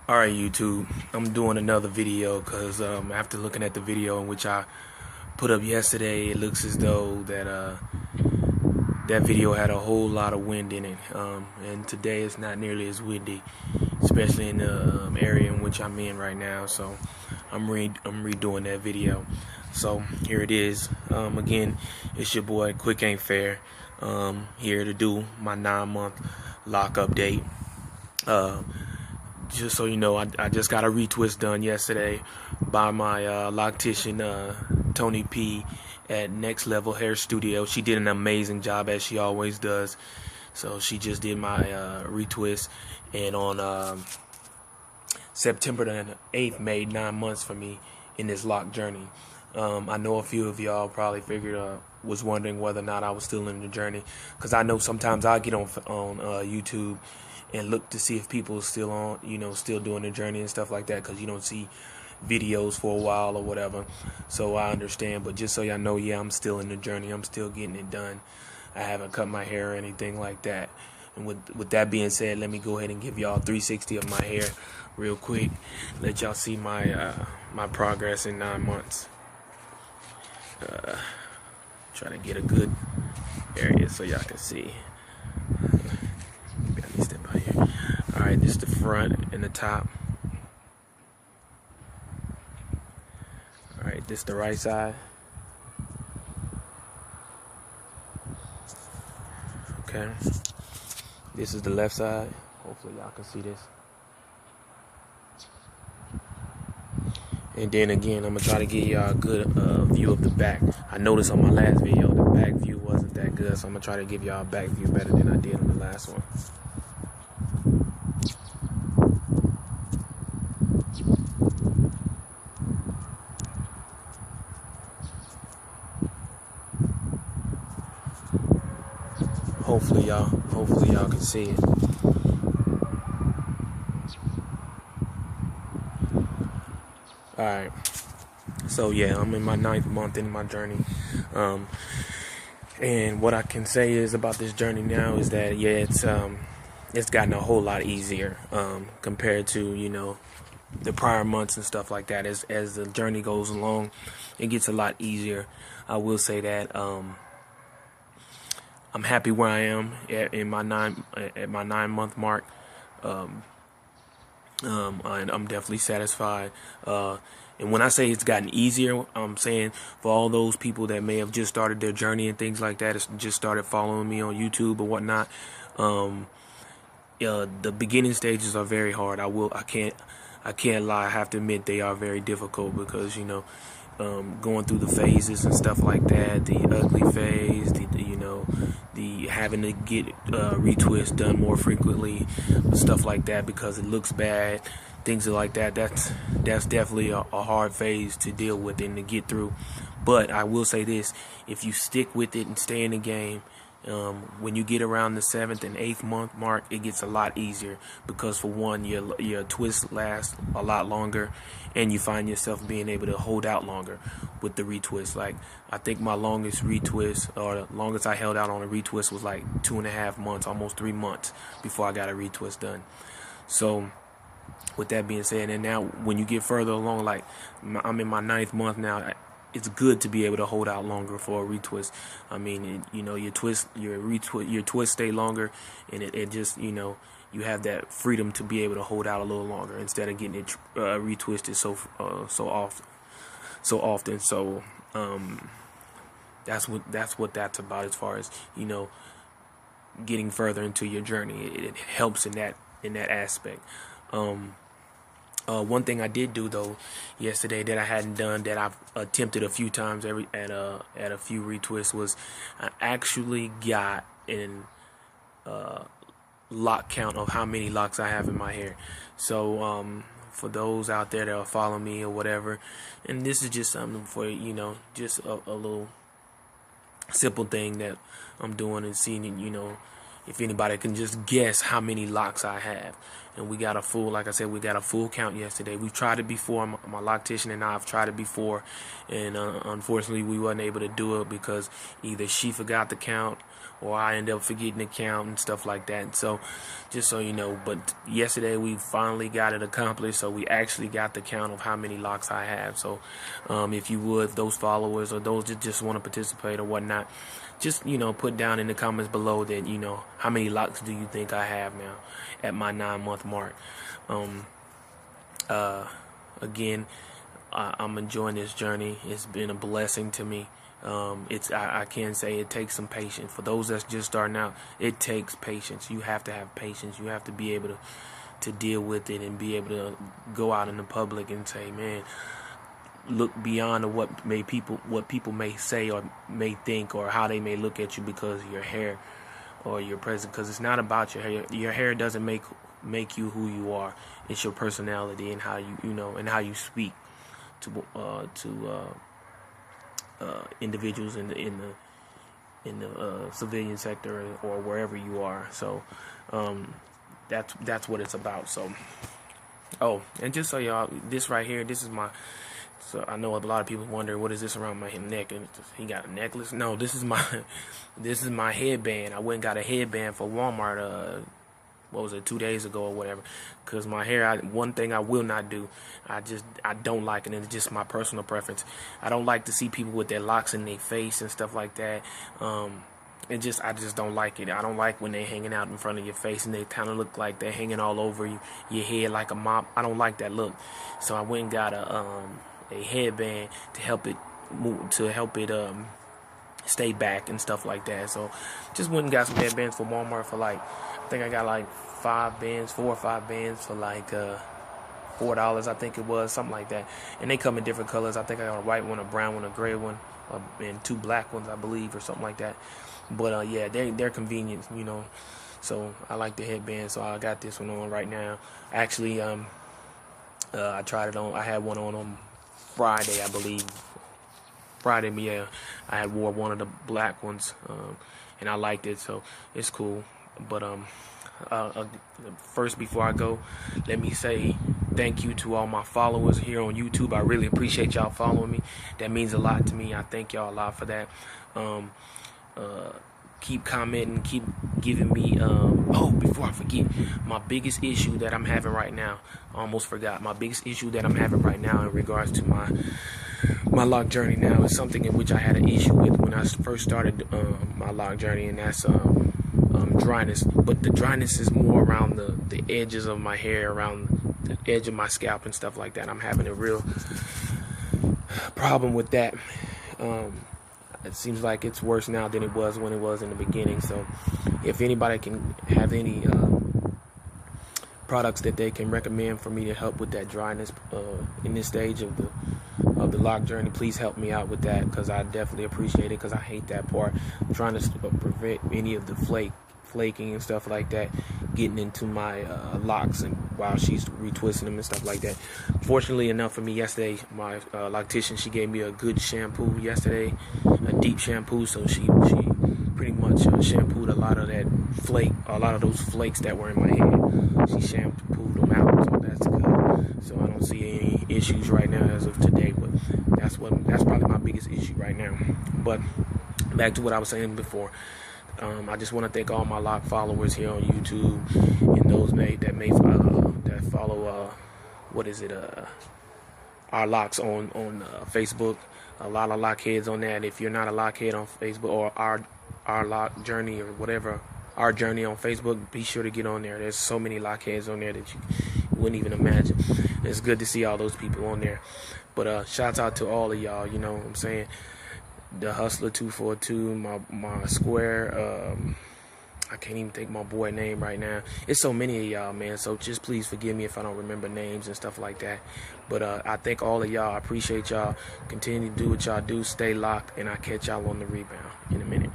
Alright, YouTube, I'm doing another video because after looking at the video in which I put up yesterday, it looks as though that video had a whole lot of wind in it, and today it's not nearly as windy, especially in the area in which I'm in right now. So I'm redoing that video. So here it is. Again, it's your boy Quick Ain't Fair, here to do my 9-month lock update. Just so you know, I just got a retwist done yesterday by my loctician, Tony P at Next Level Hair Studio. She did an amazing job, as she always does. So she just did my retwist, and on September the 8th made 9 months for me in this Loc Journey. I know a few of y'all probably was wondering whether or not I was still in the journey, because I know sometimes I get on YouTube and look to see if people are still on, still doing the journey and stuff like that, because you don't see videos for a while or whatever. So I understand, but just so y'all know, yeah, I'm still in the journey. I'm still getting it done. I haven't cut my hair or anything like that. And with that being said, let me go ahead and give y'all 360 of my hair real quick. Let y'all see my my progress in 9 months. Try to get a good area so y'all can see. Let me step out here. Alright, this is the front and the top. Alright, this is the right side. Okay. This is the left side. Hopefully y'all can see this. And then again, I'm going to try to give y'all a good view of the back. I noticed on my last video, the back view wasn't that good, so I'm going to try to give y'all a back view better than I did on the last one. Hopefully y'all can see it. Alright, so yeah, I'm in my 9th month in my journey, and what I can say is about this journey now is that, yeah, it's gotten a whole lot easier compared to the prior months and stuff like that. As the journey goes along, it gets a lot easier. I will say that I'm happy where I am at my 9-month mark. And I'm definitely satisfied. And when I say it's gotten easier, I'm saying for all those people that may have just started their journey and things like that, it's just started following me on YouTube or whatnot. The beginning stages are very hard. I can't lie. I have to admit they are very difficult because going through the phases and stuff like that, the ugly phase, the having to get retwists done more frequently, stuff like that because it looks bad, things like that. That's definitely a hard phase to deal with and to get through. But I will say this: if you stick with it and stay in the game, when you get around the 7th and 8th month mark, it gets a lot easier because, for one, your twist lasts a lot longer, and you find yourself being able to hold out longer with the retwist. Like, I think my longest retwist, or the longest I held out on a retwist, was like 2.5 months, almost 3 months before I got a retwist done. So with that being said, and now when you get further along, like I'm in my 9th month now, it's good to be able to hold out longer for a retwist. I mean, your twist stay longer, and it just, you have that freedom to be able to hold out a little longer instead of getting it retwisted so often. So that's what that's about as far as getting further into your journey. It helps in that aspect. One thing I did do though yesterday that I hadn't done, that I've attempted a few times at a few retwists, was I actually got an lock count of how many locks I have in my hair. So for those out there that will follow me or whatever, and this is just something for just a little simple thing that I'm doing, and seeing if anybody can just guess how many locks I have. And we got a full, like I said, we got a full count yesterday. We've tried it before. My loctician and I have tried it before, and unfortunately we wasn't able to do it because either she forgot the count or I end up forgetting the count and stuff like that. So just so you know, but yesterday we finally got it accomplished, so we actually got the count of how many locks I have. So if you would, those followers or those that just want to participate or whatnot, just, you know, put down in the comments below that, you know, how many locks do you think I have now at my 9-month mark. Again, I'm enjoying this journey. It's been a blessing to me. I can say it takes some patience. For those that's just starting out, it takes patience. You have to have patience. You have to be able to deal with it and be able to go out in the public and say, man, look beyond what people may say or may think or how they may look at you because of your hair or your presence. Because it's not about your hair. Your hair doesn't make you who you are. It's your personality and how you know and how you speak to individuals in the civilian sector or wherever you are. So that's what it's about. So and just so y'all, this right here, this is my. So I know a lot of people wonder, what is this around my neck? And he got a necklace? No, this is my headband. I went and got a headband for Walmart. What was it, 2 days ago or whatever? Because my hair, one thing I will not do, I don't like it, and it's just my personal preference. I don't like to see people with their locks in their face and stuff like that. I just don't like it. I don't like when they're hanging out in front of your face and they kind of look like they're hanging all over your head like a mop. I don't like that look. So I went and got a headband to help it move, stay back and stuff like that. So just went and got some headbands for Walmart for I think I got 4 or 5 bands for $4, I think it was, something like that. And they come in different colors. I think I got a white one, a brown one, a gray one, and 2 black ones, I believe, or something like that. But yeah, they're convenient, you know. So I like the headband, so I got this one on right now. Actually, I tried it on. I had one on Friday, I believe. Friday, yeah, I had wore one of the black ones, and I liked it, so it's cool. But first, before I go, let me say thank you to all my followers here on YouTube. I really appreciate y'all following me. That means a lot to me. I thank y'all a lot for that. Keep commenting, keep giving me before I forget, my biggest issue that I'm having right now, I almost forgot. My biggest issue that I'm having right now in regards to my Loc Journey now is something in which I had an issue with when I first started my Loc Journey, and that's dryness. But the dryness is more around the edges of my hair, around the edge of my scalp and stuff like that. I'm having a real problem with that. It seems like it's worse now than it was when it was in the beginning. So if anybody can have any products that they can recommend for me to help with that dryness in this stage of the Loc Journey, please help me out with that, because I definitely appreciate it, because I hate that part. I'm trying to prevent any of the flaking and stuff like that getting into my locks, and while she's retwisting them and stuff like that. Fortunately enough for me, yesterday my loctician, she gave me a good shampoo yesterday, a deep shampoo, so she pretty much shampooed a lot of those flakes that were in my head. She shampooed them out, so that's good. So I don't see any issues right now as of today, but that's probably my biggest issue right now. But back to what I was saying before. I just want to thank all my Loc followers here on YouTube, and those that follow our Locs on Facebook. A lot of Loc heads on that. If you're not a Loc head on Facebook, or our Loc Journey or whatever, our journey on Facebook, be sure to get on there. There's so many Loc heads on there that you wouldn't even imagine. It's good to see all those people on there. But shouts out to all of y'all. You know what I'm saying? The Hustler 242, my Square, I can't even think my boy name right now. It's so many of y'all, man, so just please forgive me if I don't remember names and stuff like that. But I thank all of y'all. I appreciate y'all. Continue to do what y'all do. Stay locked, and I'll catch y'all on the rebound in a minute.